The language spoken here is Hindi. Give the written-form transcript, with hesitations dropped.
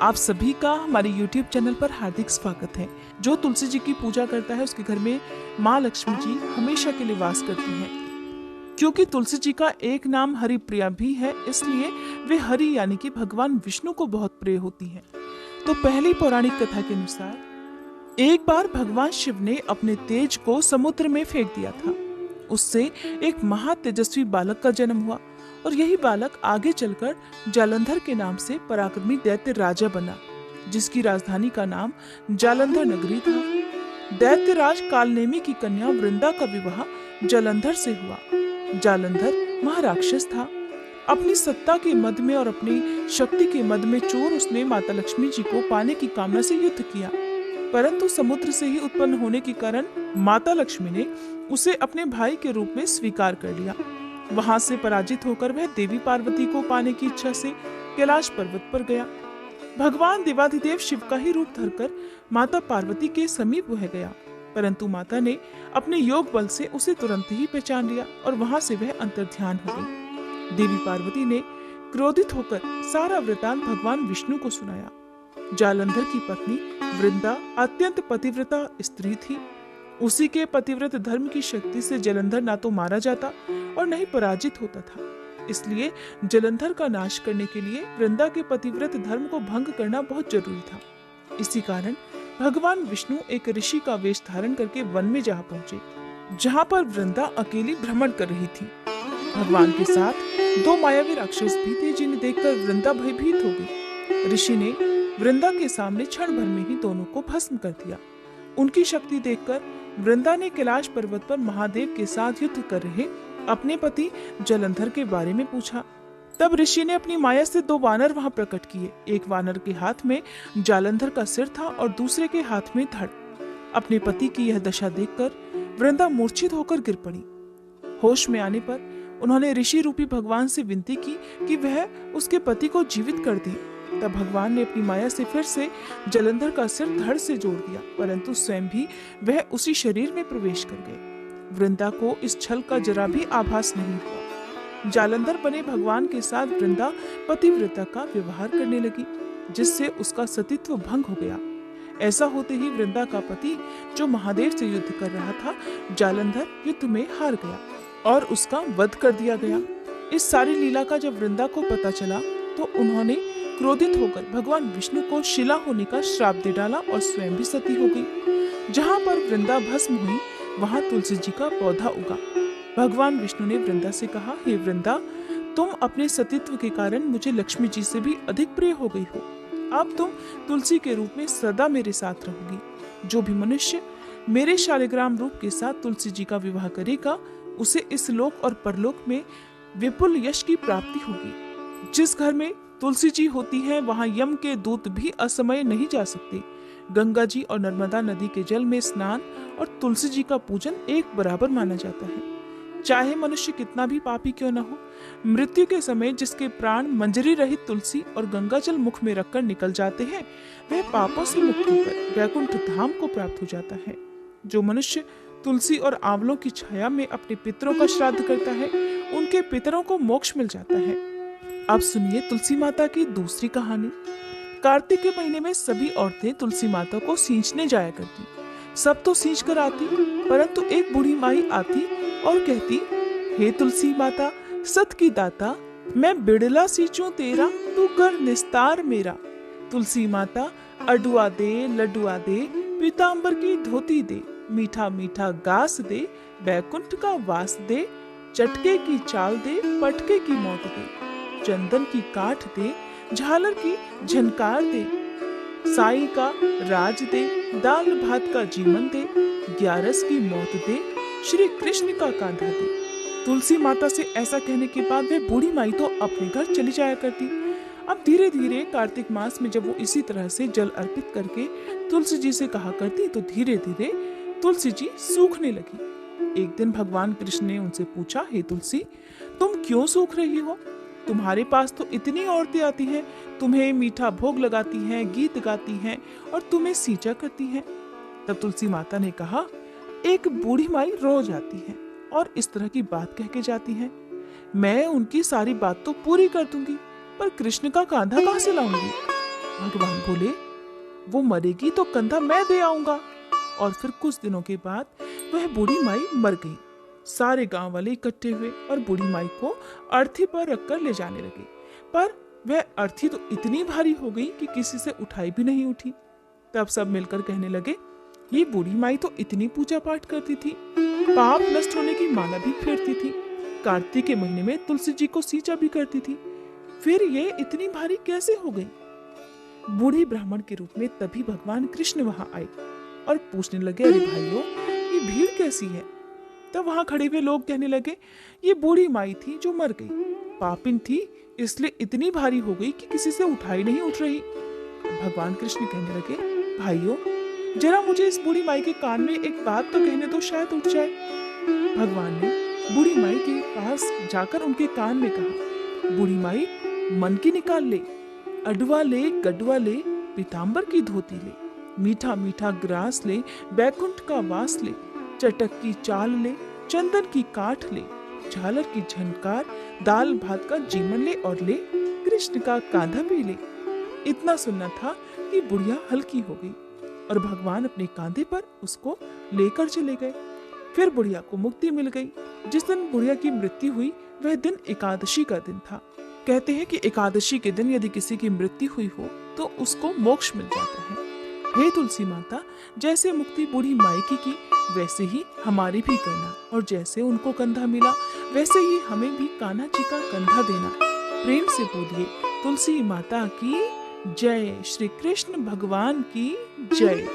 आप सभी का हमारे YouTube चैनल पर हार्दिक स्वागत है। जो तुलसी जी की पूजा करता है उसके घर में माँ लक्ष्मी जी हमेशा के लिए वास करती हैं। क्योंकि तुलसी जी का एक नाम हरिप्रिया भी है, इसलिए वे हरि यानी कि भगवान विष्णु को बहुत प्रिय होती हैं। तो पहली पौराणिक कथा के अनुसार एक बार भगवान शिव ने अपने तेज को समुद्र में फेंक दिया था। उससे एक महातेजस्वी बालक का जन्म हुआ और यही बालक आगे चलकर जालंधर के नाम से पराक्रमी दैत्य राजा बना, जिसकी राजधानी का नाम जालंधर नगरी था। दैत्यराज कालनेमी की कन्या वृंदा का विवाह जालंधर से हुआ। जालंधर महाराक्षस था। अपनी सत्ता के मद में और अपनी शक्ति के मद में चोर उसने माता लक्ष्मी जी को पाने की कामना से युद्ध किया, परंतु समुद्र से ही उत्पन्न होने के कारण माता लक्ष्मी ने उसे अपने भाई के रूप में स्वीकार कर लिया। वहां से पराजित होकर वह देवी पार्वती को पाने की इच्छा से कैलाश पर्वत पर गया। भगवान देवाधिदेव शिव का ही रूप धरकर माता पार्वती के समीप वह गया, परंतु माता ने अपने योग बल से उसे तुरंत ही पहचान लिया और वहां से वह अंतर्ध्यान हो गई। देवी पार्वती ने क्रोधित होकर सारा वृतांत भगवान विष्णु को सुनाया। जालंधर की पत्नी वृंदा अत्यंत पतिव्रता स्त्री थी। उसी के पतिव्रत धर्म की शक्ति से जालंधर ना तो मारा जाता और न ही पराजित होता था। इसलिए जालंधर का नाश करने के लिए वृंदा के पतिव्रत धर्म को भंग करना बहुत जरूरी था। इसी कारण भगवान विष्णु एक ऋषि का वेश धारण करके वन में जा पहुंचे, जहां पर वृंदा अकेली भ्रमण कर रही थी। भगवान के साथ दो मायावी राक्षस भी थे, जिन्हें देखकर वृंदा भयभीत हो गई। ऋषि ने वृंदा के सामने क्षण भर में ही दोनों को भस्म कर दिया। उनकी शक्ति देखकर वृंदा ने कैलाश पर्वत पर महादेव के साथ युद्ध कर रहे अपने पति जालंधर के बारे में पूछा। तब ऋषि ने अपनी माया से दो वानर वहां प्रकट किए। एक वानर के हाथ में जालंधर का सिर था और दूसरे के हाथ में धड़। अपने पति की यह दशा देखकर वृंदा मूर्छित होकर गिर पड़ी। होश में आने पर उन्होंने ऋषि रूपी भगवान से विनती की कि वह उसके पति को जीवित कर दे। तब भगवान ने अपनी माया से फिर से जालंधर का सिर धड़ से जोड़ दिया, परंतु स्वयं भी वह उसी शरीर में प्रवेश कर गए। वृंदा को इस छल का जरा भी आभास नहीं हुआ। जालंधर बने भगवान के साथ वृंदा पतिव्रता का व्यवहार करने लगी, जिससे उसका सतीत्व भंग हो गया। ऐसा होते ही वृंदा का पति, जो महादेव से युद्ध कर रहा था, जालंधर युद्ध में हार गया और उसका वध कर दिया गया। इस सारी लीला का जब वृंदा को पता चला तो उन्होंने क्रोधित होकर भगवान विष्णु को शिला होने का श्राप दे डाला और स्वयं भी सती हो गई। जहाँ पर वृंदा भस्म हुई वहाँ तुलसी जी का पौधा उगा। भगवान विष्णु ने वृंदा से कहा, हे वृंदा, तुम अपने सतीत्व के कारण मुझे लक्ष्मी जी से भी अधिक प्रिय हो गई हो। अब तुम तुलसी के रूप में सदा मेरे साथ रहोगी। जो भी मनुष्य मेरे शालिग्राम रूप के साथ तुलसी जी का विवाह करेगा, उसे इस लोक और परलोक में विपुल यश की प्राप्ति होगी। जिस घर में तुलसी जी होती है वहाँ यम के दूत भी असमय नहीं जा सकते। गंगा जी और नर्मदा नदी के जल में स्नान और तुलसी जी का पूजन एक बराबर माना जाता है। चाहे मनुष्य कितना भी पापी क्यों न हो, मृत्यु के समय जिसके प्राण मंजरी रहित तुलसी और गंगा जल मुख में रखकर निकल जाते हैं, वह पापों से मुक्त होकर वैकुंठ धाम को प्राप्त हो जाता है। जो मनुष्य तुलसी और आंवलों की छाया में अपने पितरों का श्राद्ध करता है, उनके पितरों को मोक्ष मिल जाता है। अब सुनिए तुलसी माता की दूसरी कहानी। कार्तिक के महीने में सभी औरतें तुलसी माता को सींचने जाया करती। सब तो सींच कर आती, परंतु एक बूढ़ी माई आती और कहती, हे तुलसी माता, सत की दाता, मैं बिड़ला सींचूं तेरा, तू कर निस्तार मेरा। तुलसी माता अडुआ दे, लडुआ दे, पीतांबर की धोती दे, मीठा मीठा गास दे, बैकुंठ का वास दे, चटके की चाल दे, पटके की मौत दे, चंदन की काठ दे, झालर की झनकार दे, साई का राज दे, दाल भात का जीवन दे, ग्यारस की मौत दे, श्री कृष्ण का कांधा दे। तुलसी माता से ऐसा कहने के बाद वह बूढ़ी माई तो अपने घर चली जाया करती। अब धीरे धीरे कार्तिक मास में जब वो इसी तरह से जल अर्पित करके तुलसी जी से कहा करती, तो धीरे धीरे तुलसी जी सूखने लगी। एक दिन भगवान कृष्ण ने उनसे पूछा, हे तुलसी, तुम क्यों सूख रही हो? तुम्हारे पास तो इतनी औरतें आती हैं, तुम्हें मीठा भोग लगाती हैं, गीत गाती हैं और तुम्हें सींचा करती हैं। तब तुलसी माता ने कहा, एक बूढ़ी माई रोज आती है और इस तरह की बात कह के जाती है। मैं उनकी सारी बात तो पूरी कर दूंगी, पर कृष्ण का कांधा कहाँ से लाऊंगी? भगवान बोले, वो मरेगी तो कंधा मैं दे आऊंगा। और फिर कुछ दिनों के बाद वह बूढ़ी माई मर गई। सारे गांव वाले इकट्ठे हुए और बूढ़ी माई को अर्थी पर रखकर ले जाने लगे, पर वह अर्थी तो इतनी भारी हो गई कि किसी से उठाई भी नहीं उठी। तब सब मिलकर कहने लगे, ये बूढ़ी माई तो इतनी पूजा पाठ करती थी, पाप नष्ट होने की माला भी फेरती थी, कार्तिक के महीने में तुलसी जी को सींचा भी करती थी, फिर ये इतनी भारी कैसे हो गई? बूढ़ी ब्राह्मण के रूप में तभी भगवान कृष्ण वहां आए और पूछने लगे, अरे भाइयों, ये भीड़ कैसी है? तब वहां खड़े हुए लोग कहने लगे, ये बूढ़ी माई थी जो मर गई, पापिन थी इसलिए इतनी भारी हो गई कि किसी से उठाई नहीं उठ रही। भगवान कृष्ण कहने लगे, भाइयों, जरा मुझे इस बूढ़ी माई के कान में एक बात तो कहने दो, शायद उठ जाए। भगवान ने बूढ़ी माई के पास जाकर उनके कान में कहा, बूढ़ी माई, मन की निकाल ले, अडवा ले, गडवा ले, पीताम्बर की धोती ले, मीठा मीठा ग्रास ले, बैकुंठ का वास ले, चटक की चाल ले, चंदन की काठ ले, झालर की झनकार, दाल भात का जीवन ले और ले कृष्ण का कांधा भी ले। इतना सुनना था कि बुढ़िया हल्की हो गई और भगवान अपने कांधे पर उसको लेकर चले गए। फिर बुढ़िया को मुक्ति मिल गई। जिस दिन बुढ़िया की मृत्यु हुई वह दिन एकादशी का दिन था। कहते हैं कि एकादशी के दिन यदि किसी की मृत्यु हुई हो तो उसको मोक्ष मिल जाता है। हे तुलसी माता, जैसे मुक्ति बूढ़ी माई की वैसे ही हमारी भी करना, और जैसे उनको कंधा मिला वैसे ही हमें भी कान्हा जी का कंधा देना। प्रेम से बोलिए, तुलसी माता की जय, श्री कृष्ण भगवान की जय।